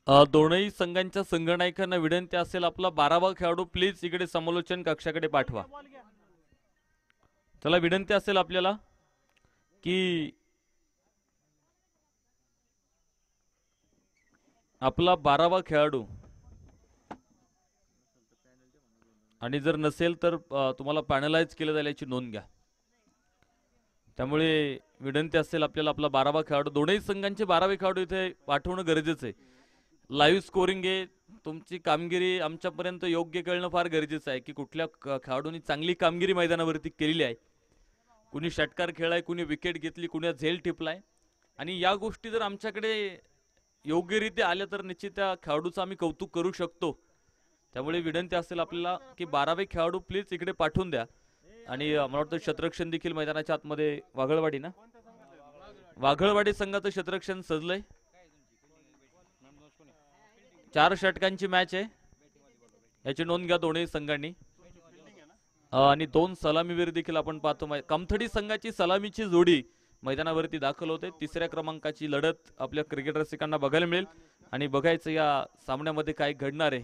दोनही संघांच्या संघनायकांना विनंती असेल आपला 12वा खेळाडू प्लीज इकडे समालोचन कक्षाकडे पाठवा. त्याला विनंती असेल आपल्याला की आपला 12वा खेळाडू, आणि जर नसेल तर तुम्हाला पॅनलाइज केलं जाईल याची नोंद घ्या. त्यामुळे विनंती असेल आपल्याला आपला 12वा खेळाडू, दोनही संघांचे 12वे खेळाडू इथे पाठवणं गरजेचं आहे. लाईव्ह स्कोरिंग आहे, तुमची कामगिरी आमच्यापर्यंत योग्य कळणं फार गरजेचं आहे की कुठल्या खेळाडूंनी चांगली कामगिरी मैदानावरती केलेली आहे, कुणी षटकार खेळलाय, कुणी विकेट घेतली, कुणी झेल टिपलाय. आणि या गोष्टी जर आमच्याकडे योग्यरित्या आल्या तर निश्चित त्या खेळाडूचं आम्ही कौतुक करू शकतो. त्यामुळे विनंती असेल आपल्याला की 12वे खेळाडू प्लीज इकडे पाठवून द्या. आणि मला वाटतं शतरक्षण देखील मैदानाच्या आतमध्ये वाघळवाडी ना, वाघळवाडी संघाचं शतरक्षण सजलंय. 4 षटकांची मॅच आहे, याची नोंद घ्या दोन्ही संघांनी. आणि 2 सलामीवीर देखील आपण पाहतो. कमथडी संघाची सलामीची जोडी मैदानावरती दाखल होते. 3ऱ्या क्रमांकाची लढत आपल्या क्रिकेट रसिकांना बघायला मिळेल. आणि बघायचं या सामन्यामध्ये काय घडणार आहे.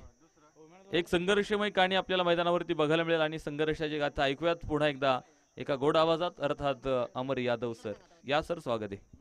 एक संघर्षमय कहाणी आपल्याला मैदानावरती बघायला मिळेल. आणि संघर्षाची गाथा ऐकूयात पुन्हा एकदा एका गोड आवाजात, अर्थात अमर यादव सर. या सर, स्वागत आहे.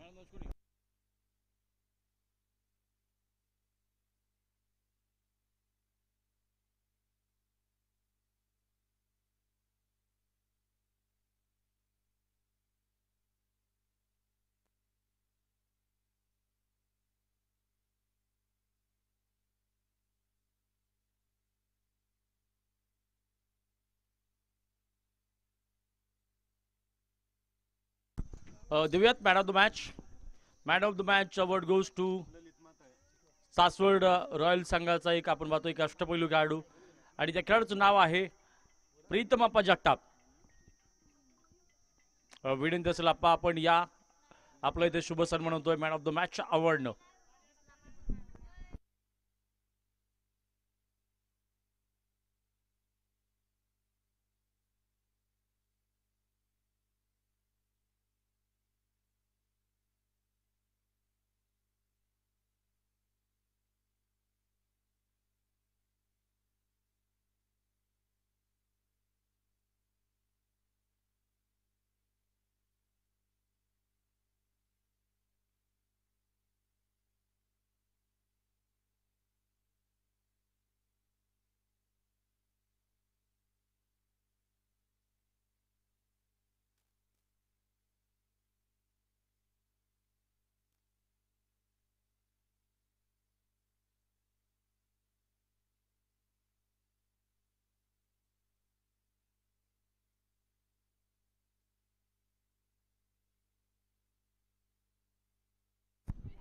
देऊयात man of the match. Man of the match award goes to Saswad royal संघाचा एक आपण पाहतो एक अष्टपैलू खेळाडू, आणि त्या खेळाडूचं नाव आहे प्रीतम अप्पा जगताप. विनंती असेल आप्पा आपण या आपलं इथे शुभ सन्मान होतोय मॅन ऑफ द मॅच अवॉर्डनं.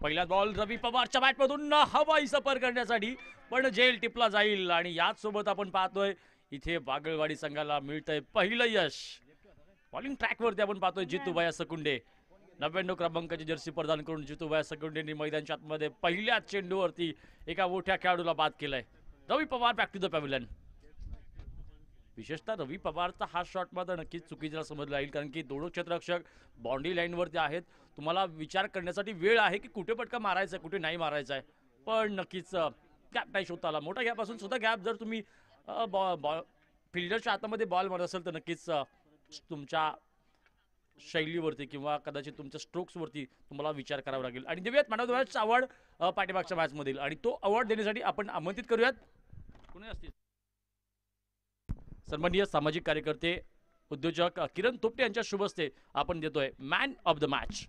पहिला बॉल रवी पवारच्या बॅटमधून हवाई सफर करण्यासाठी, पण जेल टिपला जाईल. आणि याच सोबत आपण पाहतोय इथे वागळवाडी संघाला मिळतंय पहिलं यश. बॉलिंग ट्रॅकवरती आपण पाहतोय जितूबाई सकुंडे, 99 क्रमांकाची जर्सी प्रदान करून जितूबाई सकुंडेंनी मैदानाच्या आतमध्ये पहिल्याच चेंडूवरती एका मोठ्या खेळाडूला बाद केलाय. Ravi Pawar back to the pavilion. विशेषतः रवी पवारचा हा शॉट मात्र नक्कीच चुकीचा समजला येईल, कारण की दोन क्षेत्ररक्षक बाउंड्री लाईनवरती आहेत. तुम्हाला विचार करण्यासाठी वेळ आहे की कुठे पटका मारायचा आहे, कुठे नाही मारायचा आहे. पण नक्कीच गॅप नाही शोधता आला. मोठा गॅप असून सुद्धा गॅप जर तुम्ही फिल्डरच्या हातामध्ये बॉल मारत असेल तर नक्कीच तुमच्या शैलीवरती किंवा कदाचित तुमच्या स्ट्रोक्सवरती तुम्हाला विचार करावा लागेल. आणि देऊयात man of the match award पाठीमागच्या मॅचमधील, आणि तो अवॉर्ड देण्यासाठी आपण आमंत्रित करूयात कुणी असतील सन्माननीय सामाजिक कार्यकर्ते उद्योजक किरण तोपटे यांच्या शुभ हस्ते आपण देतोय मॅन ऑफ द मॅच.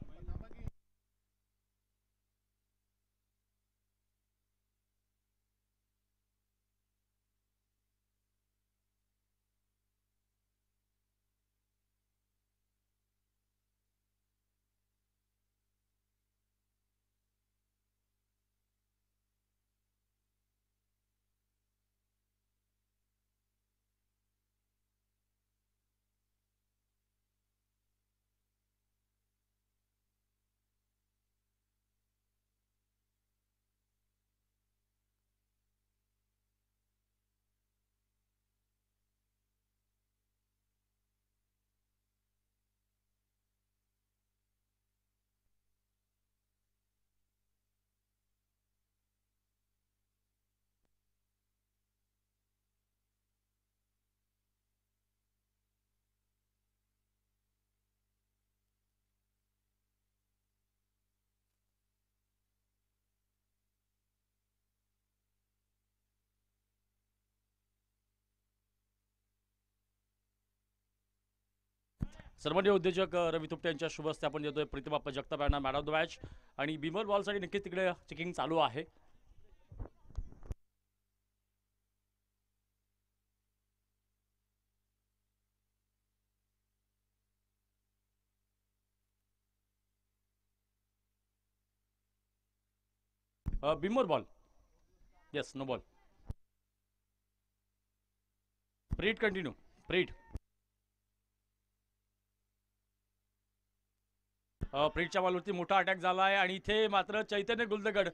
सर्वज्ञ उद्योजक रवी तुपटे यांच्या शुभ हस्ते आपण देतोय प्रतिभा जगताप यांना मॅन ऑफ द मॅच. आणि बिमर बॉलसाठी नक्कीच तिकडे चेकिंग चालू आहे. Beamer ball, yes, no ball. Preet continue, Preet. प्रीटच्या बॉलवरती मोठा अटॅक झाला आहे आणि इथे मात्र चैतन्य गुलदगड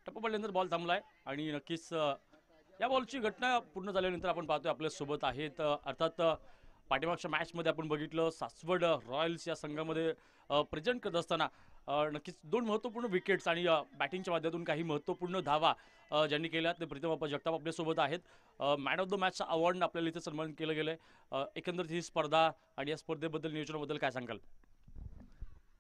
टप्पा पडल्यानंतर बॉल थांबलाय. आणि नक्कीच या बॉलची घटना पूर्ण झाल्यानंतर आपण पाहतोय आपल्या सोबत आहेत अर्थात पाठीमागच्या मॅचमध्ये आपण बघितलं सासवड रॉयल्स या संघामध्ये प्रेझेंट करत असताना नक्कीच दोन महत्त्वपूर्ण विकेट्स आणि बॅटिंगच्या माध्यमातून काही महत्त्वपूर्ण धावा ज्यांनी केल्या ते प्रतिभा जगताप आपल्यासोबत आहेत. मॅन ऑफ द मॅचचा अवॉर्ड आपल्याला इथे सन्मान केलं गेलं आहे. एकंदरीत ही स्पर्धा आणि या स्पर्धेबद्दल नियोजनाबद्दल काय सांगाल?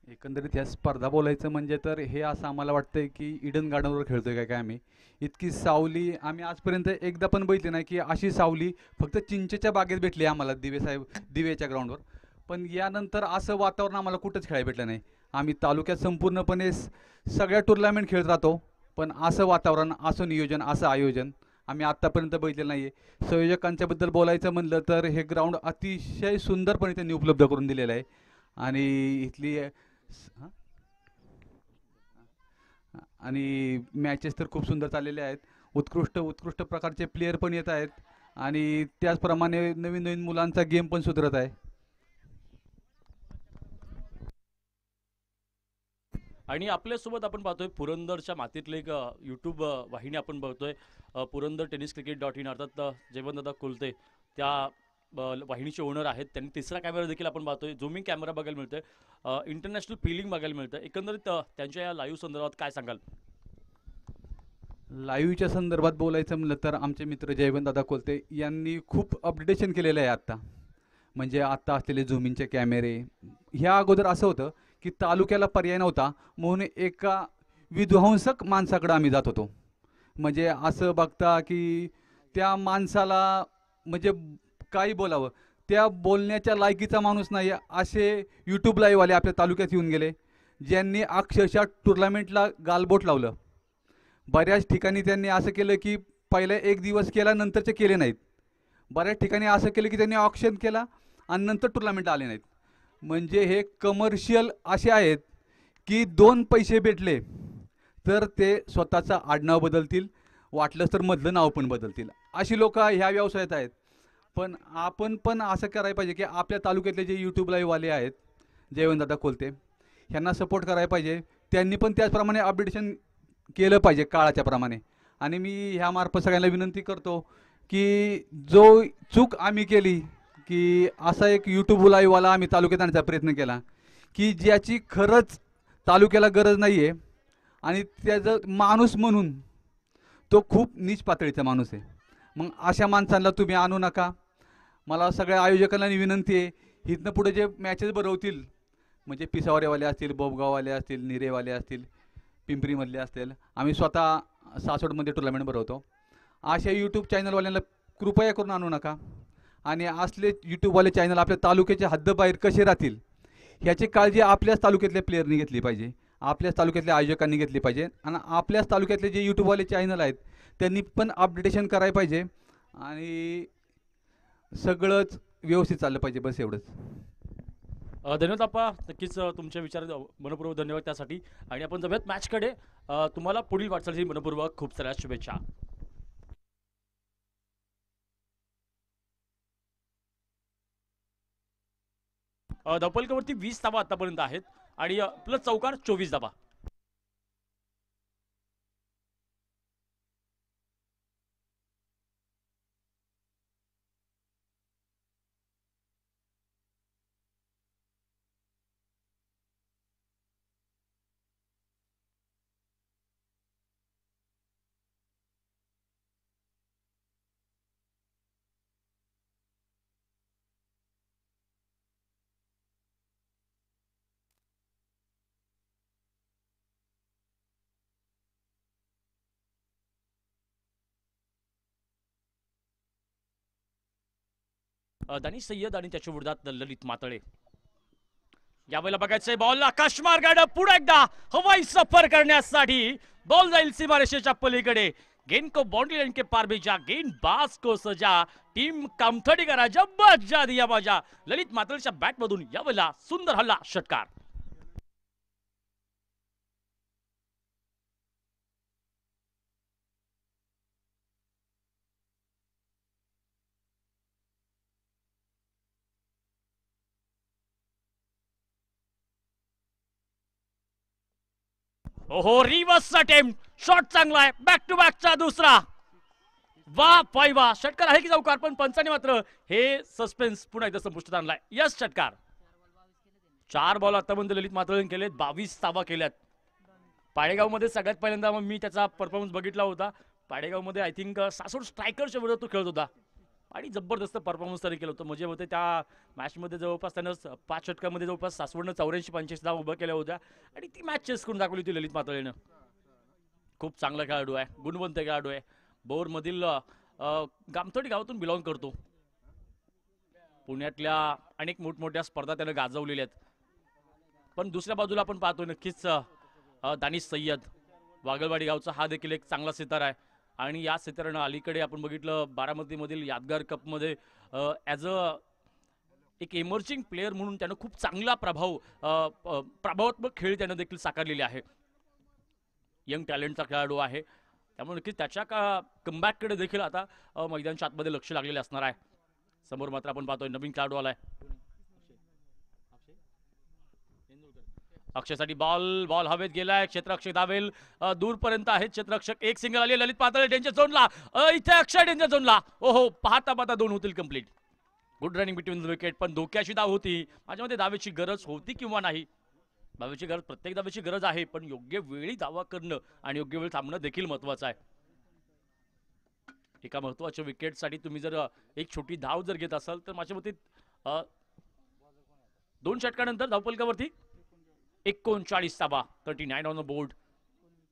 एकंदरीत ह्या स्पर्धा बोलायचं म्हणजे तर हे असं आम्हाला वाटतंय की ईडन गार्डनवर खेळतोय काय काय आम्ही. इतकी सावली आम्ही आजपर्यंत एकदा पण बघितली नाही की अशी सावली फक्त चिंचेच्या बागेत भेटली आम्हाला दिवेच्या ग्राउंडवर. पण यानंतर असं वातावरण आम्हाला कुठंच खेळायला भेटलं नाही. आम्ही तालुक्यात संपूर्णपणे सगळ्या टुर्नामेंट खेळत राहतो, पण असं वातावरण, असं नियोजन, असं आयोजन आम्ही आत्तापर्यंत बघितलेलं नाही आहे. संयोजकांच्याबद्दल बोलायचं म्हणलं तर हे ग्राउंड अतिशय सुंदरपणे त्यांनी उपलब्ध करून दिलेलं आहे. आणि इथली हां आणि मॅचेस तर खूप सुंदर चाललेले आहेत. उत्कृष्ट उत्कृष्ट प्रकारचे प्लेयर पण येत आहेत आणि त्याचप्रमाणे नवीन नवीन मुलांचा गेम पण सुधारत आहे. आणि आपल्यासोबत आपण पाहतोय पुरंदरच्या मातीतले एक यूट्यूब वाहिनी आपण बघतोय, पुरंदर टेनिस क्रिकेट .in, अर्थात जयवंतदादा कुलते त्या वाहिनीचे ओनर आहेत. त्यांनी तिसरा कॅमेरा देखील आपण पाहतोय, झूमिंग कॅमेरा बघायला मिळतोय, इंटरनॅशनल फिलिंग बघायला मिळतं. एकंदरीत त्यांच्या या लाईव्ह संदर्भात काय सांगाल? लाईव्हच्या संदर्भात बोलायचं म्हणलं तर आमचे मित्र जयवंतदादा कोलते यांनी खूप अपडेटेशन केलेलं आहे आत्ता. म्हणजे आत्ता असलेले झूमिंगचे कॅमेरे. ह्या अगोदर असं होतं की तालुक्याला पर्याय नव्हता म्हणून एका विध्वंसक माणसाकडे आम्ही जात होतो. म्हणजे असं बघता की त्या माणसाला म्हणजे काही बोलावं, त्या बोलण्याच्या लायकीचा माणूस नाही असे यूट्यूब लाईव्हवाले आपल्या तालुक्यात येऊन गेले, ज्यांनी अक्षरशः टुर्नामेंटला गालबोट लावलं. बऱ्याच ठिकाणी त्यांनी असं केलं की पहिला एक दिवस केला, नंतरचे केले नाहीत. बऱ्याच ठिकाणी असं केलं की त्यांनी ऑक्शन केला आणि नंतर टुर्नामेंट आले नाहीत. म्हणजे हे कमर्शियल असे आहेत की दोन पैसे भेटले तर ते स्वतःचं आडनाव बदलतील, वाटलंच तर मधलं नाव पण बदलतील, अशी लोक ह्या व्यवसायात आहेत. पण आपण पण असं करायला पाहिजे की आपल्या तालुक्यातले जे यूट्यूब लाईव्हवाले आहेत, जयवंतदादा कोलते, ह्यांना सपोर्ट करायला पाहिजे. त्यांनी पण त्याचप्रमाणे अपडेटेशन केलं पाहिजे काळाच्या प्रमाणे. आणि मी ह्यामार्फत सगळ्यांना विनंती करतो की जो चूक आम्ही केली की असा एक यूट्यूब लाईव्हवाला आम्ही तालुक्यात आणण्याचा प्रयत्न केला की ज्याची खरंच तालुक्याला गरज नाही आहे आणि त्याचं माणूस म्हणून तो खूप नीच पातळीचा माणूस आहे. मग अशा माणसांना तुम्ही आणू नका. मला सगळ्या आयोजकांना विनंती आहे, इथनं पुढे जे मॅचेस भरवतील म्हणजे पिसावरेवाले असतील, बोबगाववाले असतील, निरेवाले असतील, पिंपरीमधले असतील, आम्ही स्वतः सासवडमध्ये टुर्नामेंट भरवतो, अशा यूट्यूब चॅनलवाल्यांना कृपया करून आणू नका. आणि असले यूट्यूबवाले चॅनल आपल्या तालुक्याच्या हद्दबाहेर कसे राहतील ह्याची काळजी आपल्याच तालुक्यातल्या प्लेयरनी घेतली पाहिजे, आपल्याच तालुक्यातल्या आयोजकांनी घेतली पाहिजे. आणि आपल्याच तालुक्यातले जे यूट्यूबवाले चॅनल आहेत त्यांनी पण अपडेटेशन करायला पाहिजे आणि सगळंच व्यवस्थित चाललं पाहिजे. बस एवढंच. धन्यवाद आप्पा, नक्कीच तुमचे विचार मनपूर्वक धन्यवाद त्यासाठी. आणि आपण जाऊयात मॅचकडे. तुम्हाला पुढील वाटचालीसाठी मनपूर्वक खूप साऱ्या शुभेच्छा. धपलकवरती 20 धावा आतापर्यंत आहेत आणि प्लस चौकार 24 धावा. दानिश सय्यद आणि त्याच्या विरोधात ललित मातळे. यावेळेला बघायचंय बॉल आकाश मार्गाने पुढे एकदा हवाई सफर करण्यासाठी बॉल जाईल सीमारेषेच्या पलीकडे। गेंद को बाउंड्री लाइन के पार भेजा, गेंदबाज को सजा, टीम कामथडी करा जब बजा दिया बाजा। ललित मातळेच्या बॅट मधून यावेळेला सुंदर हल्ला षटकार। ओहो रिव्हर्स अटेम्प्ट, शॉट चांगला आहे, बॅक टू बॅकचा दुसरा। वा पाय वा, षटकार आहे की चौकार, पण पंचाने मात्र हे सस्पेन्स पुन्हा एकदा संपुष्टात आणलाय। यस षटकार। 4 बॉल आतापर्यंत ललित मातळेने केलेत, 22 धावा केल्यात। पाडेगाव मध्ये सगळ्यात पहिल्यांदा मी त्याचा परफॉर्मन्स बघितला होता। पाडेगाव मध्ये आय थिंक सासवड स्ट्रायकरच्या विरोधात तो खेळत होता आणि जबरदस्त परफॉर्मन्स तरी केलं होतं। म्हणजे होते त्या मॅच मध्ये जवळपास त्यानं 5 षटकामध्ये जवळपास सासवडनं 84-85 धावा उभ्या केल्या होत्या आणि ती मॅच चेस करून दाखवली होती ललित मातळेनं। खूप चांगला खेळाडू आहे, गुणवंत खेळाडू आहे। बोर मधील गामथडी गावातून बिलॉंग करतो। पुण्यातल्या अनेक मोठमोठ्या स्पर्धा त्यानं गाजवलेल्या आहेत। पण दुसऱ्या बाजूला आपण पाहतोय नक्कीच दानिश सय्यद वागळवाडी गावचा हा देखील एक चांगला सितारा आहे आणि या सितारानं अलीकडे आपण बघितलं बारामती मधील यादगार कप मध्ये ॲज अ एक इमर्जिंग प्लेयर म्हणून त्यानं खूप चांगला प्रभावात्मक खेळ त्यानं देखील साकारलेले आहे। यंग टॅलेंटचा खेळाडू आहे, त्यामुळे नक्कीच त्याच्या कमबॅककडे देखील आता मैदानच्या आतमध्ये लक्ष लागलेले असणार आहे। समोर मात्र आपण पाहतोय नवीन खेळाडू आलाय, अक्षयसाठी बॉल हवेत गेलाय, क्षेत्ररक्षक धावेल, दूरपर्यंत आहे क्षेत्ररक्षक, एक सिंगल आली, ललित मातळे डेंजर झोनला, इथे अक्षय डेंजर झोनला। ओहो, पाहता पाहता 2 होतील complete. Good running between the wicket, पण धोक्याची धाव होती। माझ्या मते धावेची गरज होती किंवा नाही, धावेची गरज, प्रत्येक धावेची गरज आहे, पण योग्य वेळी धावा करणं आणि योग्य वेळ थांबणं देखील महत्वाचं आहे। एका महत्वाच्या विकेटसाठी तुम्ही जर एक छोटी धाव जर घेत असाल तर माझ्या मते 2 षटकानंतर धावफलकावरती 39 धावा, 39 ऑन द बोर्ड।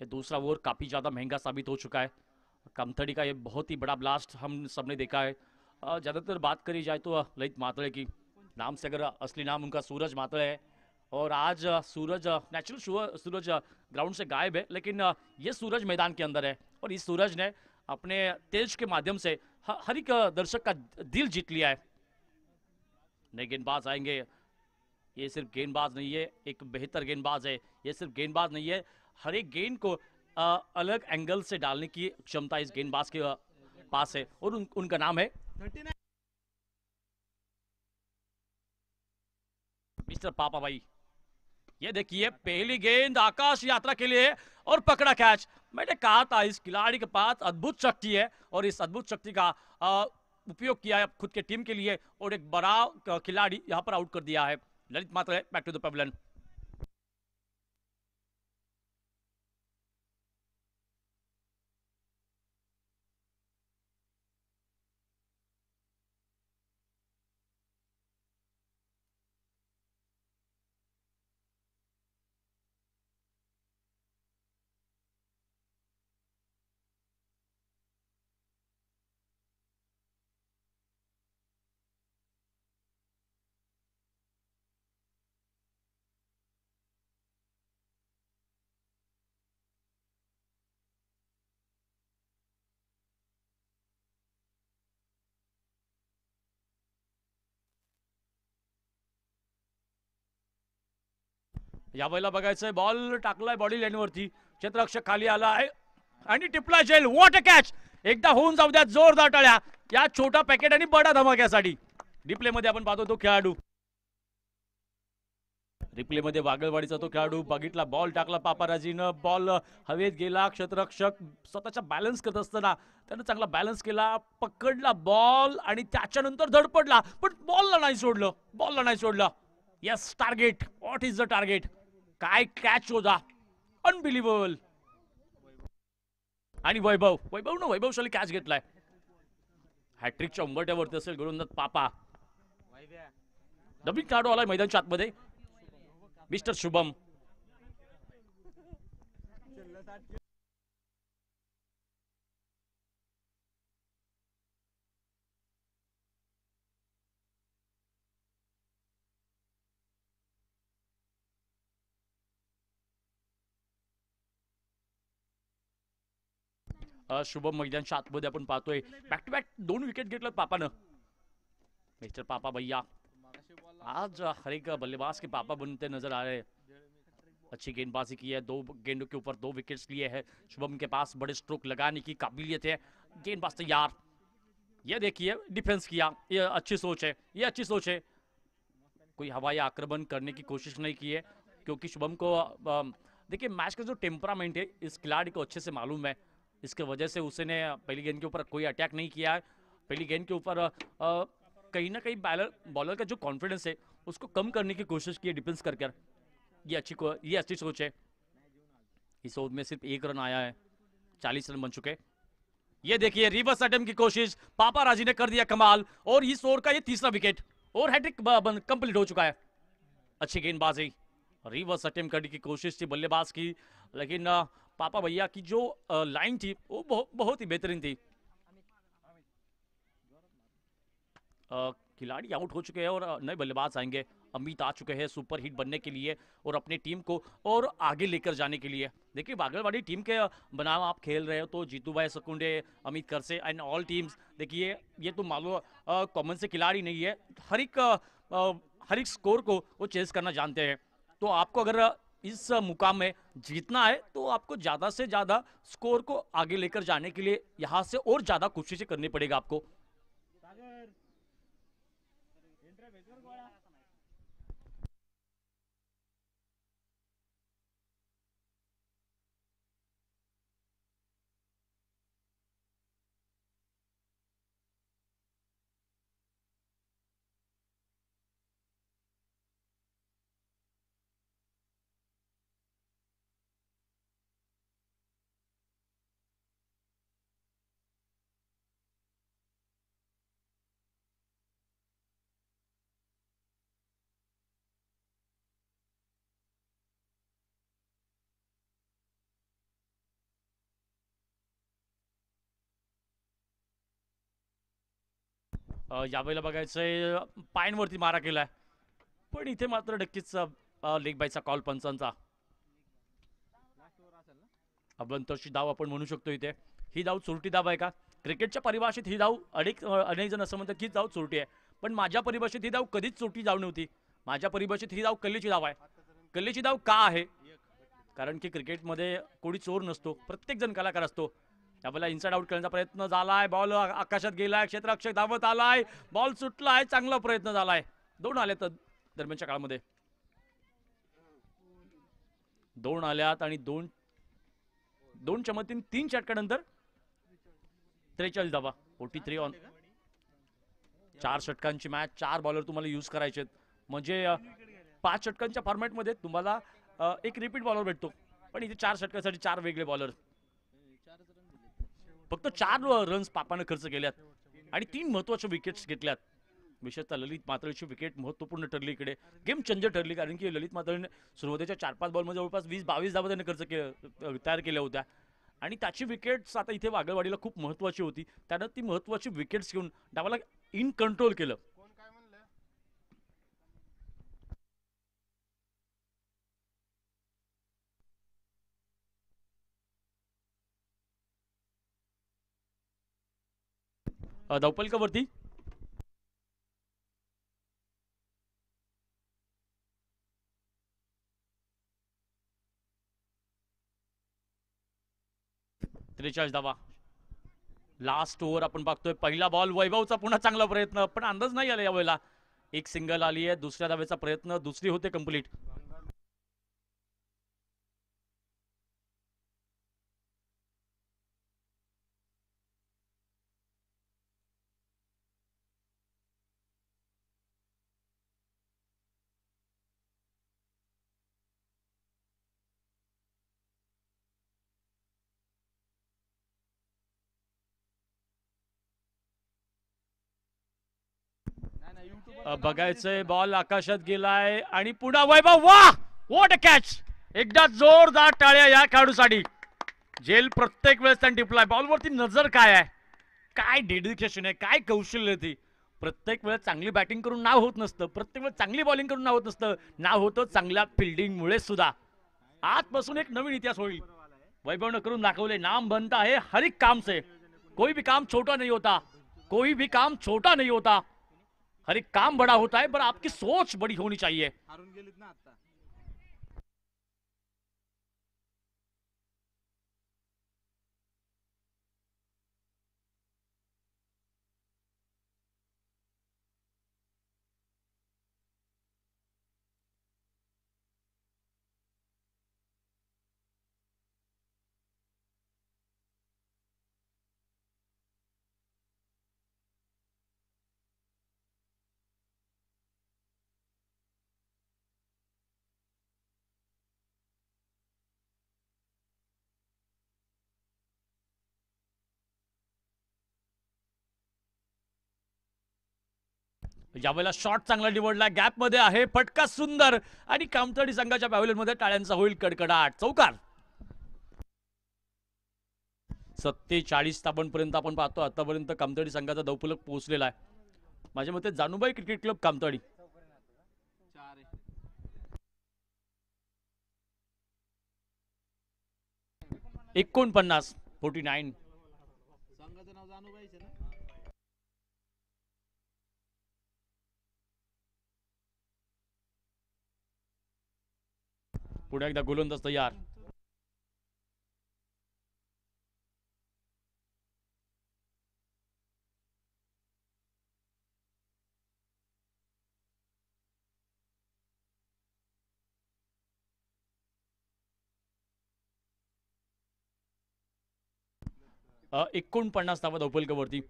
ये दूसरा ओवर काफी ज्यादा महंगा साबित हो चुका है। कामथड़ी का ये बहुत ही बड़ा ब्लास्ट हम सबने देखा है। ज़्यादातर बात करी जाए तो ललित मातळे की, नाम से अगर असली नाम उनका सूरज मातळे है और आज सूरज नेचुरल सूरज ग्राउंड से गायब है, लेकिन ये सूरज मैदान के अंदर है और इस सूरज ने अपने तेज के माध्यम से हर एक दर्शक का दिल जीत लिया है। नए गेंदबाज आएंगे, ये सिर्फ गेंदबाज नहीं है, एक बेहतर गेंदबाज है। ये सिर्फ गेंदबाज नहीं है, हर एक गेंद को अलग एंगल से डालने की क्षमता इस गेंदबाज के पास है और उनका नाम है मिस्टर पापा भाई। ये देखिए पहली गेंद आकाश यात्रा के लिए और पकड़ा कैच। मैंने कहा था इस खिलाड़ी के पास अद्भुत शक्ति है और इस अद्भुत शक्ति का उपयोग किया है खुद के टीम के लिए और एक बड़ा खिलाड़ी यहां पर आउट कर दिया है। ललित मातळे बैक टू द पवेलियन। यावेळेला बघायचंय बॉल टाकलाय बॉडी लाईनवरती, क्षेत्ररक्षक खाली आला आहे आणि टिपला जेल। व्हॉट अ कॅच, एकदा होऊन जाऊ द्या जोरदार टाळ्या या छोटा पॅकेट आणि बडा धमाक्यासाठी। रिप्ले मध्ये आपण पाहतो तो खेळाडू, रिप्ले मध्ये वागळवाडीचा तो खेळाडू बघितला, बॉल टाकला पापाराजीनं, बॉल हवेत गेला, क्षेत्ररक्षक स्वतःचा बॅलन्स करत असताना त्यानं चांगला बॅलन्स केला, पकडला बॉल आणि त्याच्यानंतर धडपडला, पण बॉलला नाही सोडलं। Yes target, what is the target, काय कॅच होता, अनबिलिव्हेबल। आणि वैभवशाली कॅच घेतलाय, हॅट्रिकच्या उंबरट्यावरती असेल गोलंदाज पापा। नवीन खेळाडू आलाय मैदानच्या आतमध्ये, मिस्टर शुभम। शुभम मैदानच्या आतमध्ये आपण पाहतोय बॅक टू बॅक 2 विकेट घेतलं पापानं. मिस्टर पापा भैया आज हर एक बल्लेबाज के पापा बनते नजर आ रहे हैं. अच्छी गेंदबाजी की है, 2 गेंदों के ऊपर 2 विकेट्स लिए हैं. शुभम के पास बड़े स्ट्रोक लगाने की काबिलियत है. गेंदबाज तैयार. ये देखिए डिफेंस किया, ये अच्छी सोच है, ये अच्छी सोच है. कोई हवाई आक्रमण करने की कोशिश नहीं की है क्योंकि शुभम को देखिए मैच का जो टेम्परामेंट है इस खिलाड़ी को अच्छे से मालूम है. इसके वजह से उसने पहली गेंद के ऊपर कोई अटैक नहीं किया है. पहली गेंद के ऊपर कहीं ना कहीं बॉलर का जो कॉन्फिडेंस है उसको कम करने की कोशिश की है डिफेंस कर कर. ये अच्छी सोच है. इस ओवर में सिर्फ 1 रन आया है, 40 रन बन चुके. ये देखिए रिवर्स अटेम्प्ट की कोशिश, पापाराजी ने कर दिया कमाल और इस ओवर का ये तीसरा विकेट और हैट्रिक कंप्लीट हो चुका है. अच्छी गेंदबाजी, रिवर्स अटेम्प्ट करने की कोशिश थी बल्लेबाज की, लेकिन पापा भैया की जो लाइन थी वो बहुत ही बेहतरीन थी. खिलाड़ी आउट हो चुके हैं और नए बल्लेबाज आएंगे. अमित आ चुके हैं सुपर हिट बनने के लिए और अपनी टीम को और आगे लेकर जाने के लिए. देखिए बागलवाड़ी टीम के बनाम आप खेल रहे हो तो जीतू भाई सकुंडे, अमित करसे एंड ऑल टीम्स. देखिए ये तो मालूम कॉमन से खिलाड़ी नहीं है, हर एक स्कोर को वो चेस करना जानते हैं. तो आपको अगर इस मुकाम में जीतना है तो आपको ज़्यादा से ज़्यादा स्कोर को आगे लेकर जाने के लिए यहाँ से और ज़्यादा कोशिशें करनी पड़ेगा आपको. यावेळेला बघायचंय पायांवरती मारा केलाय पण इथे मात्र नक्कीच लेग बायचा कॉल पंचांचा. अभ्यंतरची धाव आपण म्हणू शकतो. इथे ही धाव चोरटी धाव आहे का? क्रिकेटच्या परिभाषेत ही धाव अनेक जण असं म्हणतात की धाव चोरटी आहे, पण माझ्या परिभाषेत ही धाव कधीच चोरटी धाव नव्हती. माझ्या परिभाषेत ही धाव कल्लीची धाव आहे. कल्लीची धाव का आहे? कारण की क्रिकेटमध्ये कोणी चोर नसतो, प्रत्येक जण कलाकार असतो. त्यावेळेला इनसाइड आउट करण्याचा प्रयत्न झालाय, बॉल आकाशात गेलाय, क्षेत्ररक्षक धावत आलाय, बॉल सुटलाय, चांगला प्रयत्न झालाय. 2 आले तर दरम्यानच्या काळामध्ये 2 आल्यात आणि 2 चमतीन 3 षटकानंतर 43 धावा. 43 ऑन 4 षटकांची मॅच, 4 बॉलर तुम्हाला यूज करायचे म्हणजे 5 षटकांच्या फॉर्मॅटमध्ये तुम्हाला एक रिपीट बॉलर भेटतो, पण इथे 4 षटकासाठी 4 वेगळे बॉलर. फक्त 4 रन्स पापानं खर्च केल्यात आणि 3 महत्वाचे विकेट्स घेतल्यात. विशेषतः ललित मातळची विकेट महत्वपूर्ण ठरली, इकडे गेम चेंजर ठरली. कारण की ललित मातळने सुरुवातीच्या 4-5 बॉलमध्ये जवळपास 20-22 धावा त्याने तयार केल्या होत्या आणि त्याची विकेट्स आता इथे वागळवाडीला खूप महत्वाची होती. त्यानं ती महत्वाची विकेट्स घेऊन डावाला इन कंट्रोल केलं. धावपलकावरती धावा. लास्ट ओव्हर आपण बघतोय. पहिला बॉल वैभवचा पुन्हा चांगला प्रयत्न, पण अंदाज नाही आला यावेळेला. एक सिंगल आली आहे. दुसऱ्या धावेचा प्रयत्न, दुसरी होते कंप्लीट. बघायचंय बॉल आकाशात गेलाय आणि पुन्हा वैभव. वाह व्हॉट अ कॅच. एकदा जोरदार टाळ्या या खेळाडूसाठी. जेल प्रत्येक वेळेस त्यांनी टिपलाय. बॉलवरती नजर काय आहे, काय डेडिकेशन आहे, काय कौशल्य ती. प्रत्येक वेळेस चांगली बॅटिंग करून नाव होत नसतं, प्रत्येक वेळेस चांगली बॉलिंग करून नाव होत नसतं. नाव होतं चांगल्या फिल्डिंग मुळे सुद्धा. आजपासून एक नवीन इतिहास होईल. वैभव ने करून दाखवले, नाम बनता है हर एक काम से, कोई भी काम छोटा नहीं होता, कोई भी काम छोटा नहीं होता, हर एक काम बड़ा होता है, पर आपकी सोच बड़ी होनी चाहिए. यावेळेला शॉट चांगला निवडला, गॅप मध्ये आहे, फटका सुंदर आणि कामतडी संघाच्या पॅव्हलियन मध्ये टाळ्यांचा होईल कडकडाट. चौकार. 47 धावांपर्यंत आपण पाहतो आतापर्यंत कामतडी संघाचा दौफलक पोहोचलेला आहे. माझ्या मते जानुबाई क्रिकेट क्लब कामतडी. $49 पुन्हा एकदा गोलंदाज तयार. अ, 49 धावा दौफलकावरती.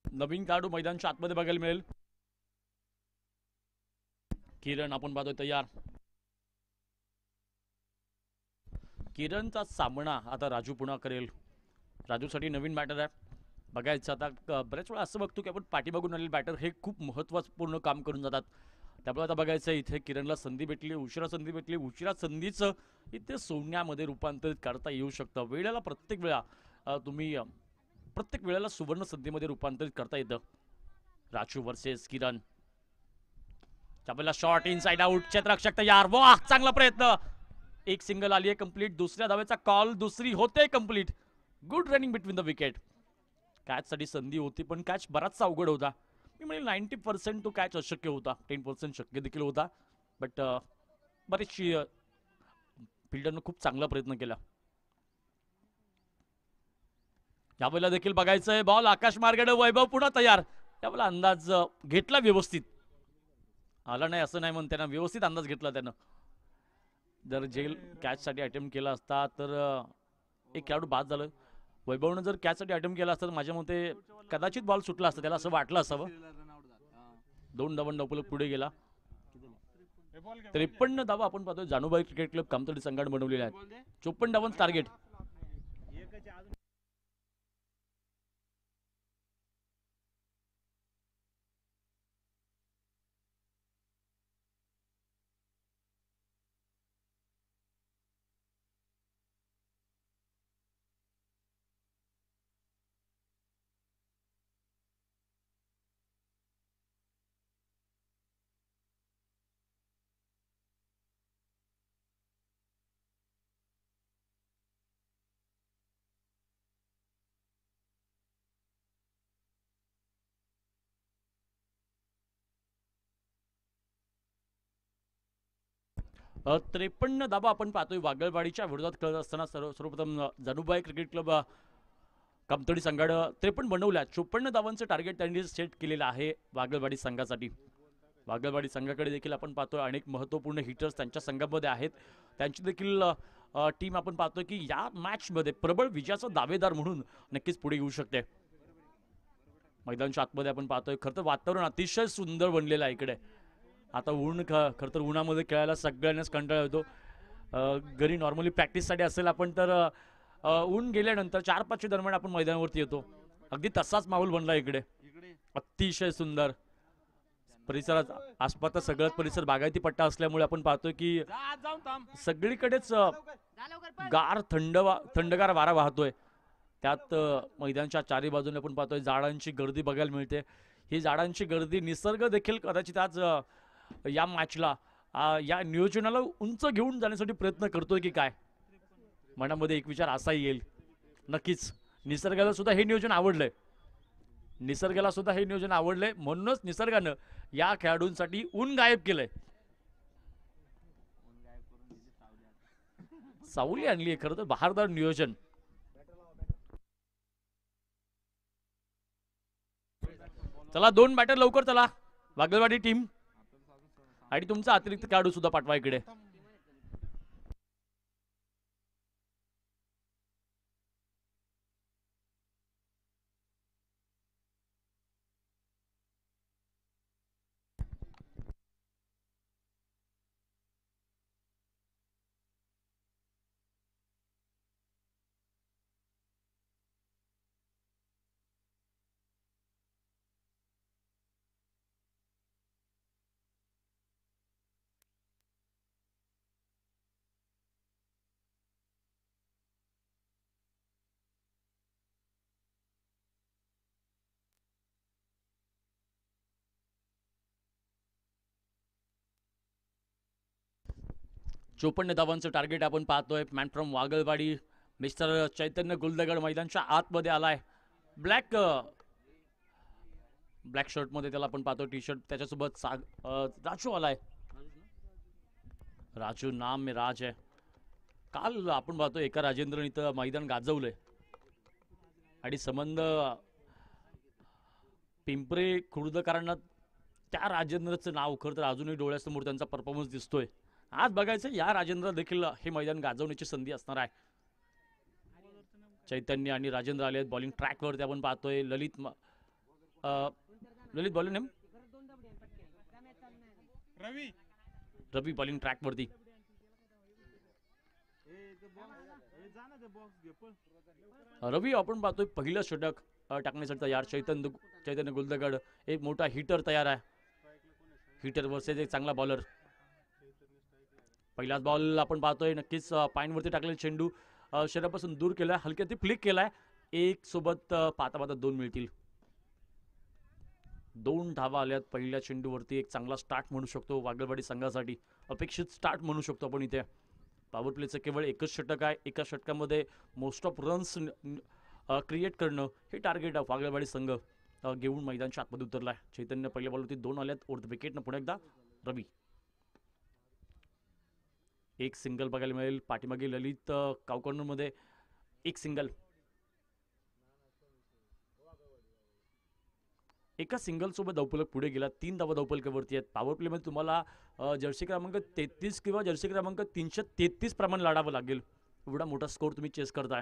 नवीन खेळाडू मैदानच्या आतमध्ये बघायला मिळेल. किरण आपण पाहतोय तयार. किरणचा सामना आता राजू पुन्हा करेल. राजूसाठी नवीन बॅटर आहे. बघायचं आता बऱ्याच वेळा असं बघतो की आपण पाठीमागून आलेले बॅटर हे खूप महत्त्वपूर्ण काम करून जातात. त्यामुळे आता बघायचं इथे किरणला संधी भेटली, उशिरा संधी भेटली, उशिरा संधीचं इथे सोन्यामध्ये रूपांतरित करता येऊ शकतं. वेळेला प्रत्येक वेळा तुम्ही प्रत्येक वेळेला सुवर्ण संधीमध्ये रूपांतरित करता येतं. राजू वर्सेस किरण. त्यावेळेला शॉट इनसाइड आउट, क्षेत्ररक्षक तयार. वाह, चांगला प्रयत्न. एक सिंगल आली आहे कंप्लीट. दुसऱ्या धावेचा कॉल, दुसरी होते complete. Good running between the wicket. Catch साठी संधी होती पण कॅच बराचसा अवघड होता. मी म्हणेल 90% तो कॅच अशक्य होता, 10% शक्य देखील होता. बट बरीचशी फिल्डरनं खूप चांगला प्रयत्न केला. यावेळेला देखील बघायचंय बॉल आकाश मार्गाने. वैभव पुन्हा तयार. यावेळेला अंदाज घेतला व्यवस्थित. आला नाही असं नाही म्हणते ना, व्यवस्थित अंदाज घेतला त्यानं. जर जेल कॅच साठी अटेम्प्ट केला असता तर एक खेळाडू बाद झालं. वैभवनं जर कॅच साठी अटेम्प्ट केला असता तर माझ्या मते कदाचित बॉल सुटला असता, त्याला असं वाटलं असावं. 2 धावांनी दौफलक पुढे गेला. 53 धावा आपण पाहतोय जानुबाई क्रिकेट क्लब कामतडी संघाने बनवलेले आहेत. 54 धावांचं टार्गेट. अ, 53 धावा आपण पाहतोय वागळवाडीच्या विरोधात खेळत असताना. सर्वप्रथम जानुबाई क्रिकेट क्लब कामतडी संघानं 53 बनवल्या. 54 धावांचं टार्गेट त्यांनी सेट केलेलं आहे वागळवाडी संघासाठी. वागळवाडी संघाकडे देखील आपण पाहतोय अनेक महत्त्वपूर्ण हिटर्स त्यांच्या संघामध्ये आहेत. त्यांची देखील टीम आपण पाहतोय की या मॅचमध्ये प्रबळ विजयाचा दावेदार म्हणून नक्कीच पुढे येऊ शकते. मैदानच्या आतमध्ये आपण पाहतोय खरं तर वातावरण अतिशय सुंदर बनलेलं आहे इकडे. आता ऊन खरं तर उन्हामध्ये खेळायला सगळ्यांनाच कंटाळा येतो. घरी नॉर्मली प्रॅक्टिससाठी असेल आपण तर ऊन गेल्यानंतर 4-5 दरम्यान आपण मैदानावरती येतो. अगदी तसाच माहोल बनला इकडे. अतिशय सुंदर परिसरात आसपासचा सगळाच परिसर बागायती पट्टा असल्यामुळे आपण पाहतोय की सगळीकडेच थंडगार वारा वाहतोय. त्यात मैदानाच्या चारी बाजूने आपण पाहतोय झाडांची गर्दी बघायला मिळते. ही झाडांची गर्दी निसर्ग देखील कदाचित आज या मॅचला या नियोजनाला उंच घेऊन जाण्यासाठी प्रयत्न करतोय की काय, मनामध्ये एक विचार असाही येईल. नक्कीच निसर्गाला सुद्धा हे नियोजन आवडलंय, निसर्गाला सुद्धा हे नियोजन आवडलंय, म्हणूनच निसर्गानं या खेळाडूंसाठी ऊन गायब केलंय. सावली आणली खरं तर, बहारदार नियोजन. चला 2 बॅटर लवकर चला वागलवाडी टीम, आणि तुमचा अतिरिक्त खेळाडू सुद्धा पाठवा इकडे. चोपन्न धावांचं टार्गेट आपण पाहतोय. मॅन फ्रॉम वागलवाडी मिस्टर चैतन्य गुलदगड मैदानच्या आतमध्ये आलाय. ब्लॅक ब्लॅक शर्ट मध्ये त्याला आपण पाहतो, टी शर्ट त्याच्यासोबत राजू आलाय. राजू नाम में राज आहे. काल आपण पाहतो एका राजेंद्रन इथं मैदान गाजवलंय, आणि संबंध पिंपरे खुर्दकरांना त्या राजेंद्रचं नाव खरं तर अजूनही डोळ्यासमोर त्यांचा परफॉर्मन्स दिसतोय. आज बघायचं या राजेंद्र देखील हे मैदान गाजवण्याची संधी असणार आहे. चैतन्य आणि राजेंद्र आले बॉलिंग ट्रॅकवरती आपण पाहतोय. ललित बॉलिंग नेम रवी बॉलिंग ट्रॅकवरती. रवी आपण पाहतोय पहिलं षटक टाकण्यासाठी तयार. चैतन्य गुलदगड एक मोठा हिटर तयार आहे. हिटर वर्सेस एक चांगला बॉलर. पहिलाच बॉल आपण पाहतोय, नक्कीच पाईनवरती टाकलेला चेंडू शरीरापासून दूर केलाय, हलक्यात फ्लिक केलाय. एक सोबत पाहता पाहता 2 मिळतील. 2 धावा आल्यात पहिल्या चेंडूवरती. एक चांगला स्टार्ट म्हणू शकतो वागलवाडी संघासाठी, अपेक्षित स्टार्ट म्हणू शकतो आपण इथे. पॉवर प्लेचं केवळ एकच षटक आहे. एका षटकामध्ये मोस्ट ऑफ रन्स क्रिएट करणं हे टार्गेट आहे. वागलवाडी संघ घेऊन मैदानच्या आतमध्ये उतरलाय. चैतन्य पहिल्या बॉलवरती 2 आल्यात. ओव्हर द विकेटनं पुन्हा एकदा रवी. एक सिंगल बघायला मिळेल. पाठीमागे ललित कावकॉर्नरमध्ये एक सिंगल. एका सिंगल सोबत धावफलक पुढे गेला. 3 धावा धावफलकावरती आहेत. पॉवर प्लेमध्ये तुम्हाला जर्सी क्रमांक 33 किंवा जर्सी क्रमांक 333 प्रमाणे लढावं लागेल. एवढा मोठा स्कोर तुम्ही चेस करताय.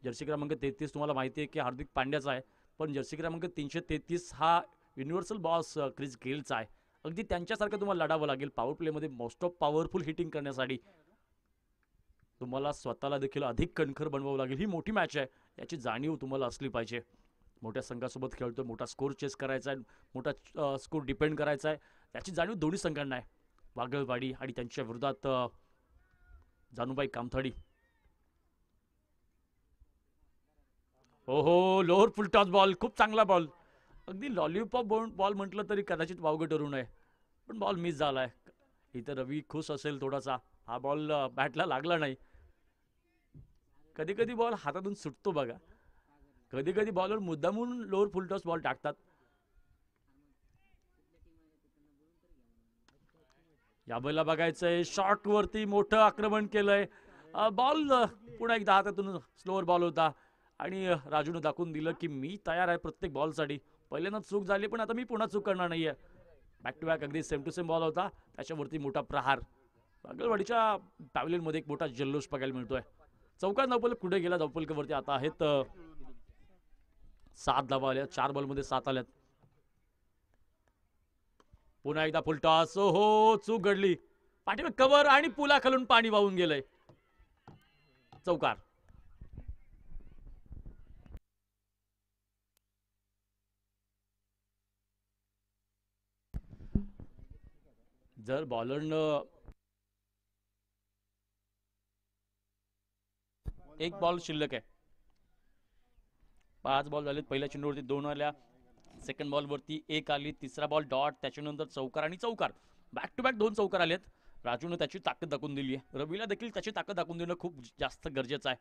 जर्सी क्रमांक 33 तुम्हाला माहिती आहे की हार्दिक पांड्याचा आहे, पण जर्सी क्रमांक 333 हा युनिव्हर्सल बॉस क्रिस गेलचा आहे. अगदी त्यांच्यासारखं तुम्हाला लढावं लागेल. पॉवर प्लेमध्ये मोस्ट ऑफ पॉवरफुल हिटिंग करण्यासाठी तुम्हाला स्वतःला देखील अधिक कणखर बनवावं लागेल. ही मोठी मॅच आहे, याची जाणीव तुम्हाला असली पाहिजे. मोठ्या संघासोबत खेळतोय, मोठा स्कोर चेस करायचा आहे, मोठा स्कोर डिपेंड करायचा आहे, याची जाणीव दोन्ही संघांना आहे. वागलवाडी आणि त्यांच्या विरोधात जानुबाई कामथाडी. ओहो, लोअर फुल टॉस बॉल, खूप चांगला बॉल. अगदी लॉलीपॉप बॉल म्हटलं तरी कदाचित वावगं ठरू नये, पण बॉल मिस झालाय. इथं रवी खुश असेल थोडासा. हा बॉल बॅटला लागला नाही. कधी कधी बॉल हातातून सुटतो बघा. कधी कधी बॉलर मुद्दामून लोअर फुल टॉस बॉल टाकतात. या बॉलला बघायचंय, शॉर्ट वरती मोठं आक्रमण केलंय. बॉल पुन्हा एकदा हातातून स्लोअर बॉल होता, आणि राजूने दाखवून दिलं की मी तयार आहे प्रत्येक बॉलसाठी. पहिल्यांदा चूक झाली, पण आता मी पुन्हा चूक करणार नाहीये. बॅक टू बॅक अगदी सेम टू सेम बॉल होता, त्याच्यावरती मोठा प्रहार. वागलवाडीच्या पॅव्हलियनमध्ये एक मोठा जल्लोष बघायला मिळतोय. चौकार धावफलक कुठे गेला धावफलकावरती आता आहेत 7 धावा आल्या. 4 बॉलमध्ये 7 आल्यात. पुन्हा एकदा फुल टॉस. हो, चूक घडली. पाठीमागे कव्हर आणि पुलाखालून पाणी वाहून गेलंय. चौकार. जर बॉलरनं एक बॉल शिल्लक आहे. 5 बॉल झालेत. पहिल्या चेंडूवरती 2 आल्या, सेकंड बॉलवरती 1 आली, तिसरा बॉल डॉट, त्याच्यानंतर चौकार आणि चौकार. बॅक टू बॅक 2 चौकार आलेत. राजूने त्याची ताकद दाखवून दिली आहे. रवीला देखील त्याची ताकद दाखवून देणं खूप जास्त गरजेचं आहे.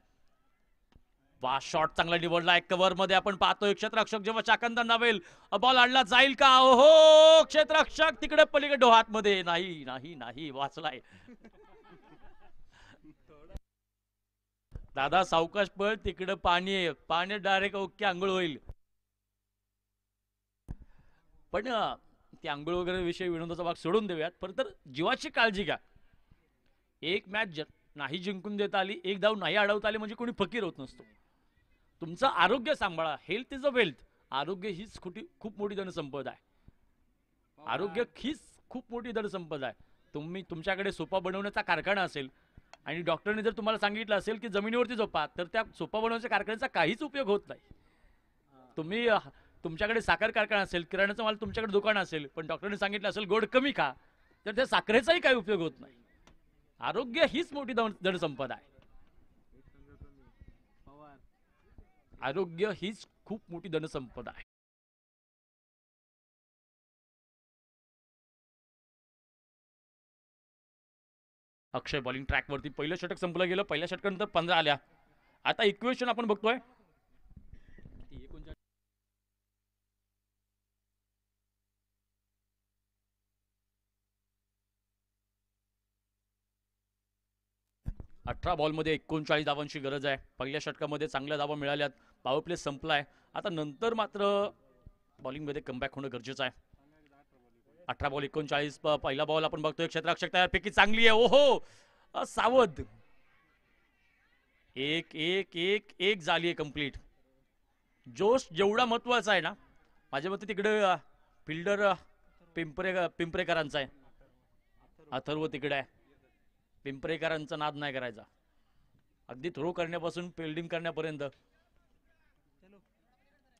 वा शॉट चांगला निवडलाय. कव्हर मध्ये आपण पाहतोय क्षेत्ररक्षक जेव्हा चाकंदा नावेल बॉल आणला जाईल का. ओहो क्षेत्ररक्षक तिकडे पलीकडे डोहात मध्ये नाही नाही नाही वाचलाय. दादा सावकाश पळ तिकडे पाणी आहे. पाणी डायरेक्ट ओके आंघोळ होईल. पण ते आंघोळ वगैरे विषय विनोदाचा भाग सोडून देऊयात. तर जीवाची काळजी घ्या. एक मॅच नाही जिंकून देता आली, एक धाव नाही अडवता आली म्हणजे कोणी फकीर होत नसतो. तुमचं आरोग्य सांभाळा. Health is a wealth. आरोग्य हीच खूप मोठी धनसंपदा आहे. आरोग्य हीच खूप मोठी धनसंपदा आहे. तुम्ही तुमच्याकडे सोफा बनवण्याचा कारखाना असेल आणि डॉक्टरने जर तुम्हाला सांगितलं असेल की जमिनीवरती झोपा, तर त्या सोफा बनवण्याच्या कारखान्याचा काहीच उपयोग होत नाही. तुम्ही तुमच्याकडे साखर कारखाना असेल, किराण्याचा माल तुमच्याकडे दुकान असेल, पण डॉक्टरने सांगितलं असेल गोड कमी खा, तर त्या साखरेचाही काही उपयोग होत नाही. आरोग्य हीच मोठी धनसंपदा आहे. आरोग्य हीच खूप मोठी धनसंपदा आहे. अक्षय बॉलिंग ट्रॅक वरती. पहिलं षटक संपलं गेलं. पहिल्या षटकानंतर 15 आल्या. आता इक्वेशन आपण बघतोय. 18 बॉलमध्ये 39 धावांची गरज आहे. पहिल्या षटकामध्ये चांगल्या धावा मिळाल्यात. पॉवर प्ले संपलाय. आता नंतर मात्र बॉलिंगमध्ये कमबॅक होणं गरजेचं आहे. 18 बॉल 39. पहिला बॉल आपण बघतोय. क्षेत्ररक्षक तयार. पैकी चांगली आहे. ओहो सावध. एक एक एक एक झाली आहे कंप्लीट. जोश जेवढा महत्वाचा आहे ना, माझ्या मते तिकडे फिल्डर पिंपरेकरांचा आहे. अथर्व तिकडे आहे. पिंपरेकरांचा नाद नाही करायचा. अगदी थ्रो करण्यापासून फिल्डिंग करण्यापर्यंत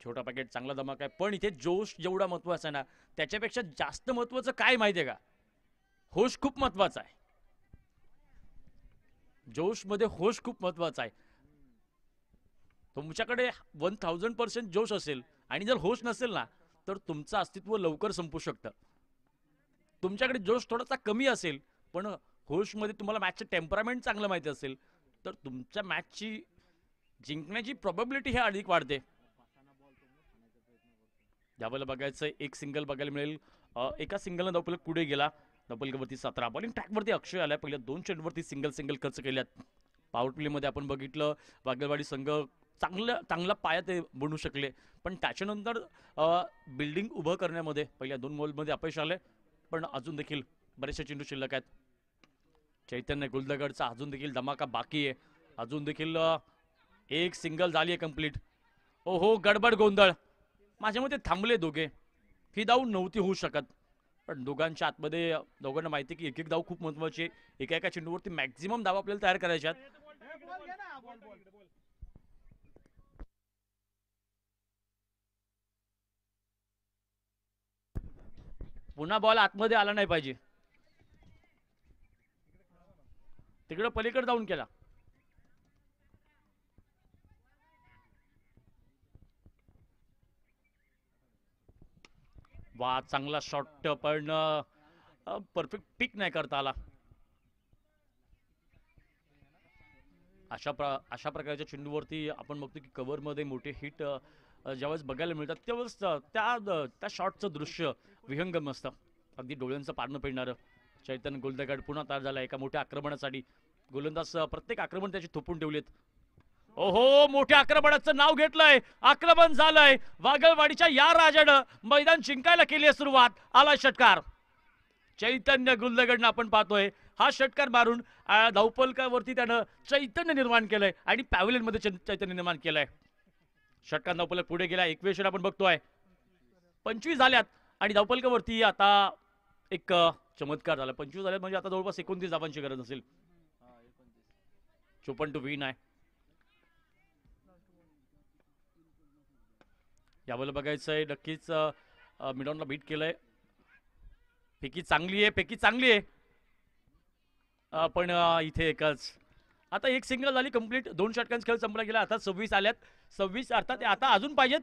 छोटा पॅकेट चांगला धमाका आहे. पण इथे जोश जेवढा महत्वाचा आहे ना, त्याच्यापेक्षा जास्त महत्वाचं काय माहितीये का, होश खूप महत्वाचा आहे. जोश मध्ये होश खूप महत्वाचा आहे. तुमच्याकडे 1000% जोश असेल आणि जर होश नसेल ना, तर तुमचं अस्तित्व लवकर संपू शकतं. तुमच्याकडे जोश थोडासा कमी असेल पण होशमध्ये तुम्हाला मॅचचं टेम्परामेंट चांगलं माहिती असेल, तर तुमच्या मॅचची जिंकण्याची प्रोबॅबिलिटी हे अधिक वाढते. यावेळेला बघायचं एक सिंगल बघायला मिळेल. एका सिंगलनं धावफलक पुढे गेला. धावफलकावरती 17. बॉलिंग ट्रॅकवरती अक्षय आलाय. पहिल्या 2 चेंडूवरती सिंगल खर्च केल्यात. पॉवर प्लेमध्ये आपण बघितलं वागलवाडी संघ चांगला पाया ते बनवू शकले, पण त्याच्यानंतर बिल्डिंग उभं करण्यामध्ये पहिल्या 2 बॉलमध्ये अपयश आले. पण अजून देखील बरेचसे चेंडू शिल्लक आहेत. चैतन्य गुलदगडचा अजून देखील धमाका बाकी आहे. अजून देखील एक सिंगल झाली आहे कंप्लीट. ओहो गडबड गोंधळ. माझ्या मते थांबले दोघे. ही धाव नव्हती होऊ शकत, पण दोघांच्या आतमध्ये दोघांना माहिती की एक धाव खूप महत्वाची आहे. एका चेंडूवरती मॅक्झिमम धाव आपल्याला तयार करायच्या. पुन्हा बॉल आतमध्ये आला नाही पाहिजे. तिकडे पलीकडे जाऊन केला. वा चांगला शॉट, पण परफेक्ट पिक नाही करता आला. अशा प्रकारच्या चेंडूवरती आपण बघतो की कव्हर मध्ये मोठे हिट ज्यावेळेस बघायला मिळतात त्यावेळेस त्या शॉटचं दृश्य विहंगम असतं. अगदी डोळ्यांचं पारणं पेडणारं. चैतन्य गुलदगड पुन्हा तयार झाला एका मोठ्या आक्रमणासाठी. गोलंदाज प्रत्येक आक्रमण त्याची थोपून ठेवलेत. ओहो मोठ्या आक्रमणाचं नाव घेतलंय. आक्रमण झालंय. वागलवाडीच्या या राजानं मैदान जिंकायला केली आहे सुरुवात. आला षटकार. चैतन्य गुलदगडनं आपण पाहतोय हा षटकार मारून धावफलकावरती त्यानं चैतन्य निर्माण केलंय आणि पॅव्हलियन मध्ये चैतन्य निर्माण केलंय. षटकार धावफलक पुढे गेला. इक्वेशन आपण बघतोय 25 झाल्यात आणि धावफलकावरती आता एक चमत्कार झाला. 25 झाल्यात म्हणजे आता जवळपास 29 धावांची गरज असेल. 54 टू विन आहे. यावेळेला बघायचंय नक्कीच मिडॉनला बीट केलंय. फेकी चांगली आहे. पण इथे एकच. आता एक सिंगल झाली कंप्लीट. 2 षटकांचा खेळ संपला गेला. आता 26 आल्यात. 26 अर्थात आता अजून पाहिजेत.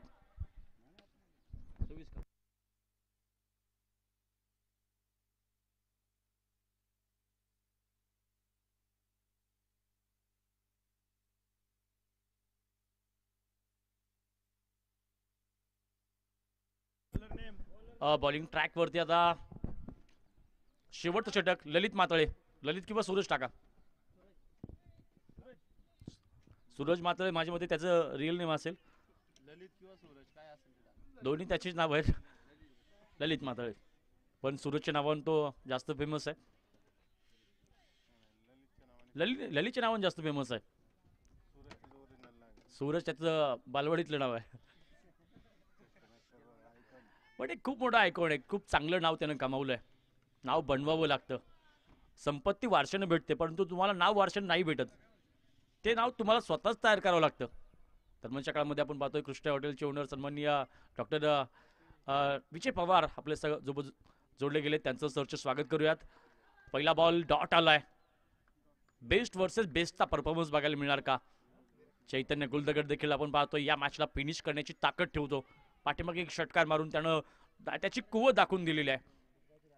बॉलिंग ट्रॅक वरती आता शेवटचं षटक ललित मातळे, ललित किंवा सूरज टाका. सूरज मातळे माझ्या मते त्याचं रिअल नेम असेल, दोन्ही त्याचीच नाव आहेत. ललित मातळे, पण सूरजच्या नावानं तो जास्त फेमस आहे. ललितच्या नावानं जास्त फेमस आहे. सूरज त्याचं बालवाडीतलं नाव आहे. पण एक खूप मोठा आयकॉन आहे, खूप चांगलं नाव त्यानं कमावलंय. नाव बनवावं लागतं. संपत्ती वारशानं भेटते, परंतु तुम्हाला नाव वारशानं नाही भेटत. ते नाव तुम्हाला स्वतःच तयार करावं लागतं. दरम्यानच्या काळामध्ये आपण पाहतोय कृष्णा हॉटेलचे ओनर सन्माननीय डॉक्टर विजय पवार आपले सोबत जोडले गेले, त्यांचं सरचे स्वागत करूयात. पहिला बॉल डॉट आलाय. बेस्ट वर्सेस बेस्टचा परफॉर्मन्स बघायला मिळणार का? चैतन्य गुलदगड देखील आपण पाहतोय या मॅचला फिनिश करण्याची ताकद ठेवतो. पाठीमागे एक षटकार मारून त्यानं त्याची कुवत दाखवून दिलेली आहे.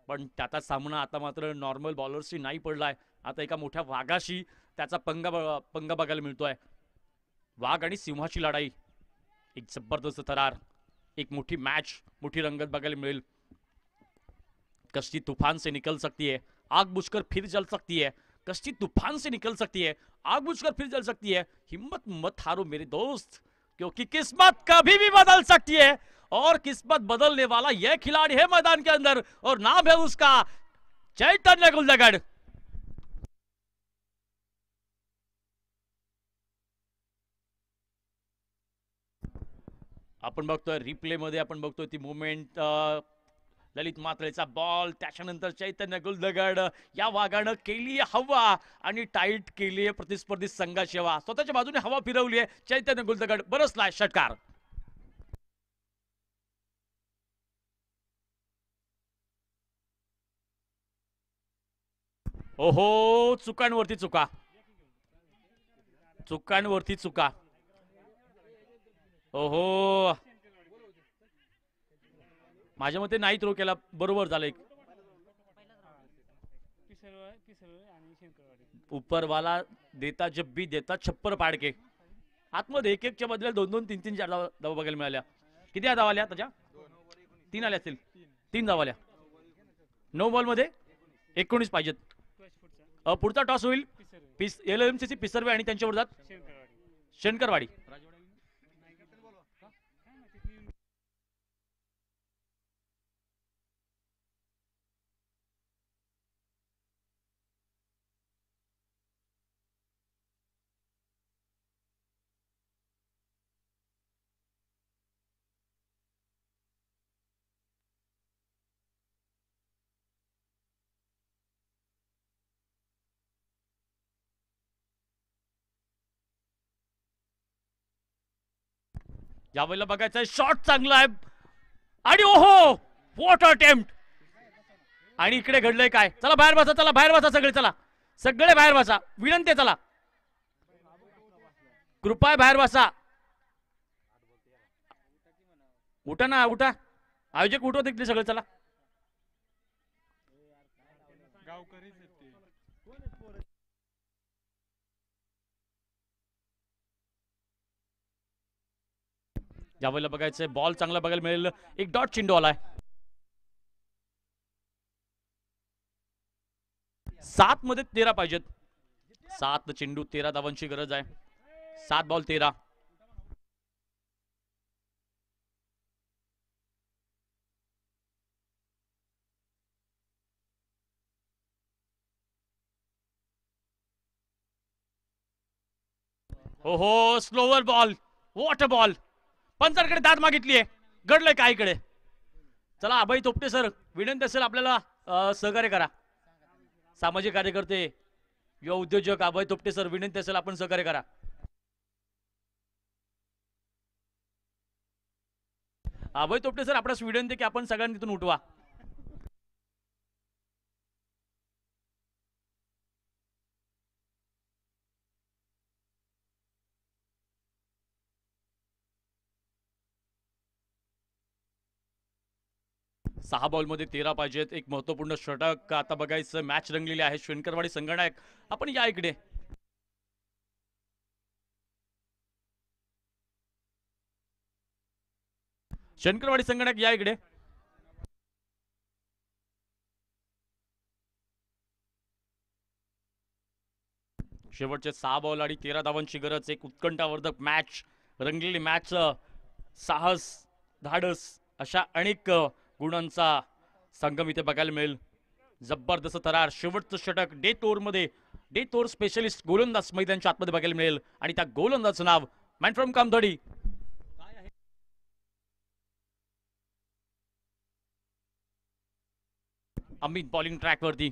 पण त्याचा सामना आता मात्र नॉर्मल बॉलर्सशी नाही पडलाय. आता एका मोठ्या वाघाशी त्याचा पंगा बघायला मिळतोय. वाघ आणि सिंहाची लढाई, एक जबरदस्त थरार, एक मोठी मॅच, मोठी रंगत बघायला मिळेल. कश्ती तूफान से निकल सकती है, आग बुझकर फिर जल सकती है. कश्ती तूफान से निकल सकती है, आग बुझकर फिर जल सकती है. हिम्मत मत हारो मेरे दोस्त, क्योंकि किस्मत कभी भी बदल सकती है. और किस्मत बदलने वाला यह खिलाड़ी है मैदान के अंदर, और नाम है उसका चैतन्य गुलदगड. आपण बघतोय रिप्ले मध्ये, आपण बघतोय ती मुवमेंट. ललित मातळेचा बॉल, त्याच्यानंतर चैतन्य गुलदगड. या वाघानं केली हवा आणि टाईट केली प्रतिस्पर्धी संघाची हवा. स्वतःच्या बाजूने हवा फिरवली आहे. चैतन्य गुलदगड बरसलाय षटकार. ओहो, चुकांवरती चुका, चुकांवरती चुका. ओहो, माझ्या मते नाही थ्रो केला, बरोबर झालं. एक ऊपरवाला देता जब भी देता छप्पर पाड के. आतमध्ये एक एकच्या बदल्यात 2-2, 3-3, 4 धावा बघायला मिळाल्या. किती धावा आल्या त्याच्या? 3 आल्या असतील. 3 धावा आल्या 9 बॉल मध्ये. 19 पाहिजेत. पुढचा टॉस होईल LMCC पिसर्वे आणि त्यांच्या विरोधात शंकरवाडी. यावेळेला बघायचं शॉट चांगला आहे आणि ओहो, व्हॉट अटेम्प्ट. आणि इकडे घडलंय काय? चला बाहेर बसा, चला बाहेर बसा, सगळे चला, सगळे बाहेर बसा, विनंती आहे. चला कृपया बाहेर बसा. उठा ना, उठा. आयोजक उठवत इकडे सगळे. चला यावेळेला बघायचंय बॉल चांगला बघायला मिळेल. एक डॉट चेंडू आलाय. 7 मध्ये 13 पाहिजेत. 7 चेंडू 13 धावांची गरज आहे. 7 बॉल 13. ओहो, slower ball, what a ball. पंचांकडे दाद मागितलीये, घडलंय काय इकडे? चला अभय तोपटे सर, विनंती असेल आपल्याला सहकार्य करा. सामाजिक कार्यकर्ते, युवा उद्योजक अभय तोपटे सर, विनंती असेल आपण सहकार्य करा. अभय तोपटे सर, आपल्यास विनंती की आपण सगळ्यांनी तिथून उठवा. सहा बॉल मध्ये 13 पाहिजेत. एक महत्वपूर्ण षटक आता बघायचं. मॅच रंगलेली आहे. शंकरवाडी संगणक, आपण या इकडे. शंकरवाडी संगणक या इकडे. शेवटचे 6 बॉल आणि 13 धावांची गरज. एक उत्कंठावर्धक मॅच, रंगलेली मॅच, साहस, धाडस अशा अनेक गुणांचा संगम इथे बघायला मिळेल. जबरदस्त थरार शेवटचं षटक डेथ ओव्हरमध्ये, डेथ ओव्हर स्पेशलिस्ट गोलंदाज मैदानाच्या आतमध्ये बघायला मिळेल आणि त्या गोलंदाजचं नाव man from Kamdhadi. Amit bowling track वरती.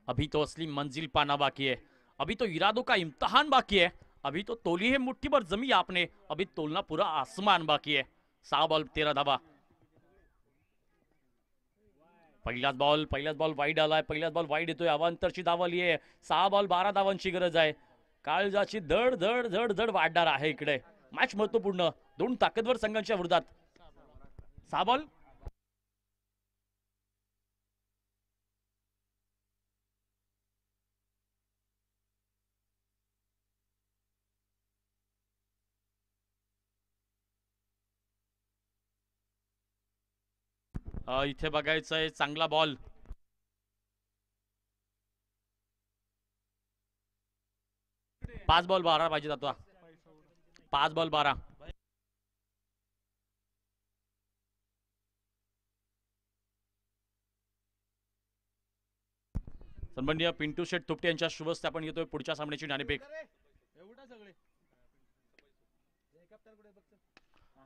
अभी तो असली मंजिल पाना बाकी है, अभी तो इरादों का इम्तिहान बाकी है, अभी तो तोली है मुट्ठी भर जमी आपने, अभी तोलना पूरा आसमान बाकी है. 6 बॉल 13 धावा. पहिलाच बॉल वाईड आलाय, पहिलाच बॉल वाईड येतोय. अवांतरची धाव आली आहे. 6 बॉल 12 धावांची गरज आहे. काळजाची धड धड धड धड वाढणार आहे इकडे. मॅच महत्वपूर्ण, दोन ताकदवर संघांच्या विरोधात. 6 बॉल इथे बघायचंय चांगला बॉल. पाच बॉल 12 पाहिजे आता. 5 बॉल 12. सन्माननीय पिंटू शेठ थोपटे यांच्या शुभस्ते आपण घेतोय पुढच्या सामन्याची नाणेफेक.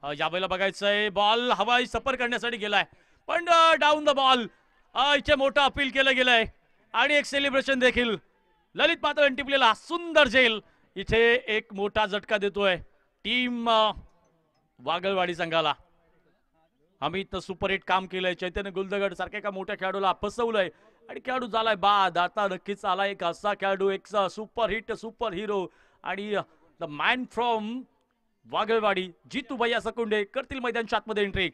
यावेळेला बघायचंय बॉल हवाई सफर करण्यासाठी गेलाय, पण डाऊन द बॉल. इथे मोठं अपील केलं गेलंय आणि एक सेलिब्रेशन देखील. ललित मात्र टिपलेला सुंदर झेल इथे एक मोठा झटका देतोय टीम वागळवाडी संघाला. अमित सुपर हिट काम केलंय. चैतन्य गुलदगड सारख्या एका मोठ्या खेळाडूला फसवलंय आणि खेळाडू झालाय बाद. आता नक्कीच आला एक असा खेळाडू, एक सुपर हिट, सुपर हिरो आणि द मॅन फ्रॉम वागळवाडी जितू भैया सकुंडे करतील मैदानाच्या आतमध्ये एंट्री.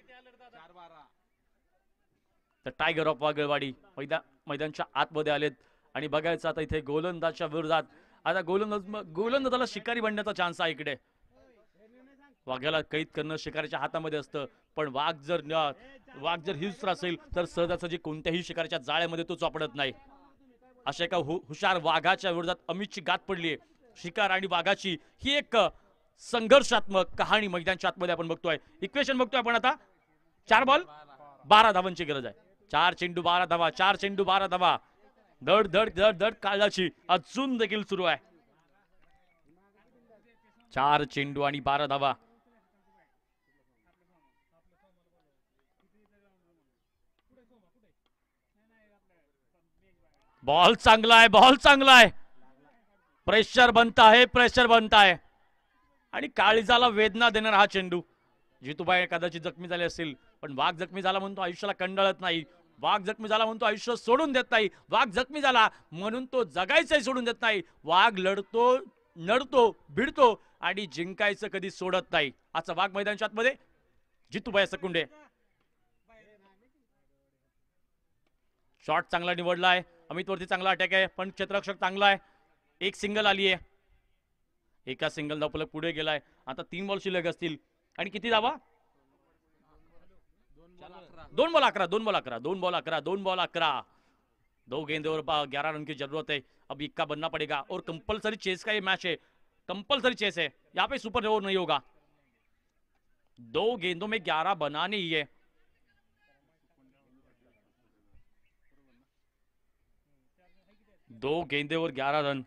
द टायगर ऑफ वागळवाडी मैदानाच्या आतमध्ये आलेत आणि बघायचं आता इथे गोलंदाजच्या विरोधात. आता गोलंदाजाला शिकारी बनण्याचा चान्स आहे इकडे. वाघ्याला कैद करणं शिकारीच्या हातामध्ये असतं, पण वाघ जर हिंस्र असेल तर सहजासहजी कोणत्याही शिकारीच्या जाळ्यामध्ये तो चोपडत नाही. अशा एका हुशार वाघाच्या विरोधात अमितची गाठ पडली. शिकार आणि वाघाची ही एक संघर्षात्मक कहाणी मैदानाच्या आतमध्ये आपण बघतोय. इक्वेशन बघतोय आपण आता. 4 बॉल 12 धावांची गरज आहे. 4 चेंडू 12 धावा, 4 चेंडू 12 धावा. धड धड धड धड काळाची अजून देखील सुरू आहे. 4 चेंडू आणि 12 धावा. बॉल चांगला आहे, बॉल चांगला आहे. प्रेशर बनता है, प्रेशर बनता है आणि काळीजाला वेदना देणारा हा चेंडू. जितूबाई कदाचित जखमी झाले असतील, पण वाघ जखमी झाला म्हणून तो आयुष्याला कंटाळत नाही. वाघ जखमी झाला म्हणून तो आयुष्य सोडून देत नाही. वाघ जखमी झाला म्हणून तो जगायचंही सोडून देत नाही. वाघ लढतो, नडतो, भिडतो आणि जिंकायचं कधी सोडत नाही. आजचा वाघ मैदानाच्या आतमध्ये जितूबाई सकुंडे. शॉट चांगला निवडलाय. अमित वरती चांगला अटॅक आहे, पण क्षेत्ररक्षक चांगला आहे. एक सिंगल आली आहे. एका सिंगल धावफलक पुढे गेलाय. आता 3 बॉल शिल्लक असतील आणि किती धावा? 2 बॉल 11, 2 बॉल 11, 2 बॉल 11, 2 बॉल 11. 2 गेंदों और 11 रन की जरूरत है. अब इक्का बनना पड़ेगा और कंपलसरी चेस का ये मैच है. कंपलसरी चेस है, यहाँ पे सुपर ओवर नहीं होगा. 2 गेंदों में 11 बनाने ही है. दो गेंदे और 11 रन.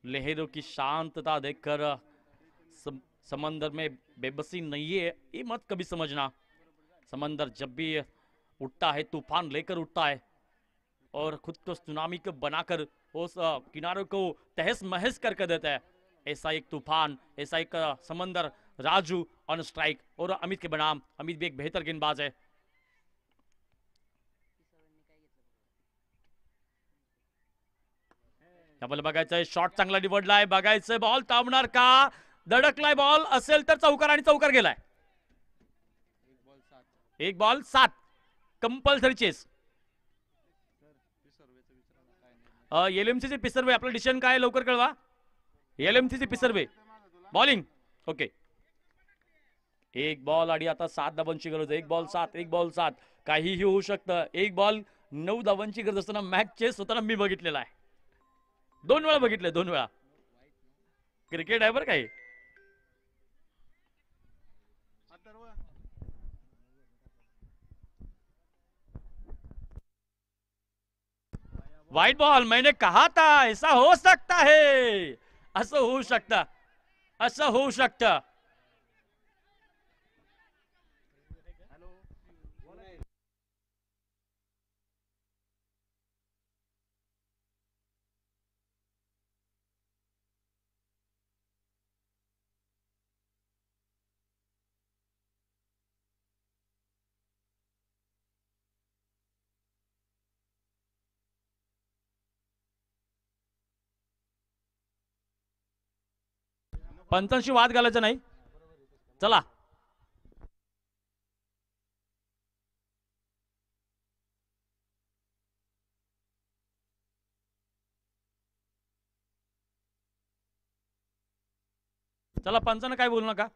लहरों की शांतता देखकर समंदर में बेबसी नहीं है, ये मत कभी समझना. समंदर जब भी उठता है तूफान लेकर उठता है और खुद को सुनामी को बनाकर उस किनारों को तहस महस करके देता है. ऐसा एक तूफान, ऐसा एक समंदर. राजू ऑन स्ट्राइक और अमित के बनाम. अमित भी एक बेहतर गेंदबाज है. याला बघायचंय शॉट चांगला निवडलाय. बघायचंय बॉल थांबणार का? धडकलाय बॉल, असेल तर चौकार आणि चौकार गेलाय. 1 बॉल 7. Compulsory chess. एलएमसी चे पिसर्वे आपलं डिसिजन काय लवकर कळवा. एलएमसी चे पिसर्वे बॉलिंग ओके. एक बॉल आणि आता 7 धावांची गरज. 1 बॉल 7 काहीही होऊ शकतं. 1 बॉल 9 धावांची गरज असताना मॅचचे स्वतःला मी बघितलेला आहे. 2 वेळा बघितलंय, 2 वेळा. क्रिकेट आहे बरं काही. White ball. मैंने कहा था ऐसा हो सकता है. असं होऊ शकतं, असं होऊ शकतं. पंचांशी वाद घालायचा नाही. चला. चला, पंचांना काय बोलू नका.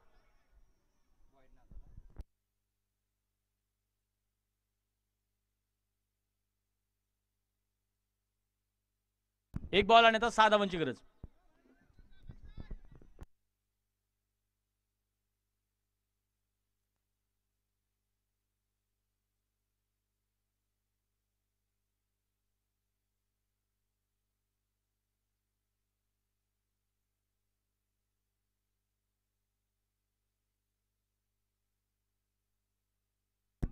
एक बॉल आणि आता 6 धावांची गरज.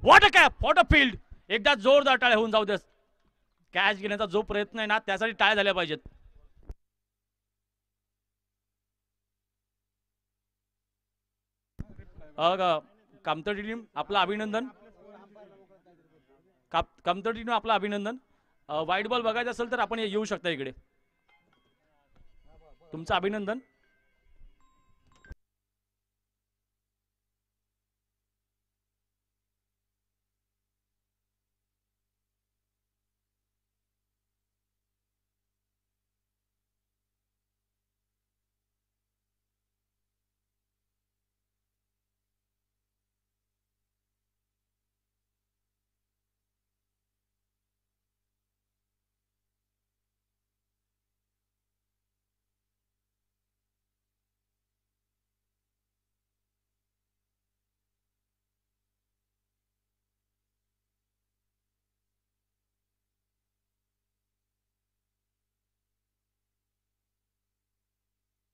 What a cap, what a field. एकदा जोरदार टाळ्या होऊन जाऊ देस. कॅच घेण्याचा जो प्रयत्न आहे ना त्यासाठी टाळ्या झाल्या पाहिजेत. कामतडी टीम आपलं अभिनंदन. कामतडी टीम आपलं अभिनंदन. व्हाईट बॉल बघायचं असेल तर आपण येऊ शकता इकडे. तुमचं अभिनंदन.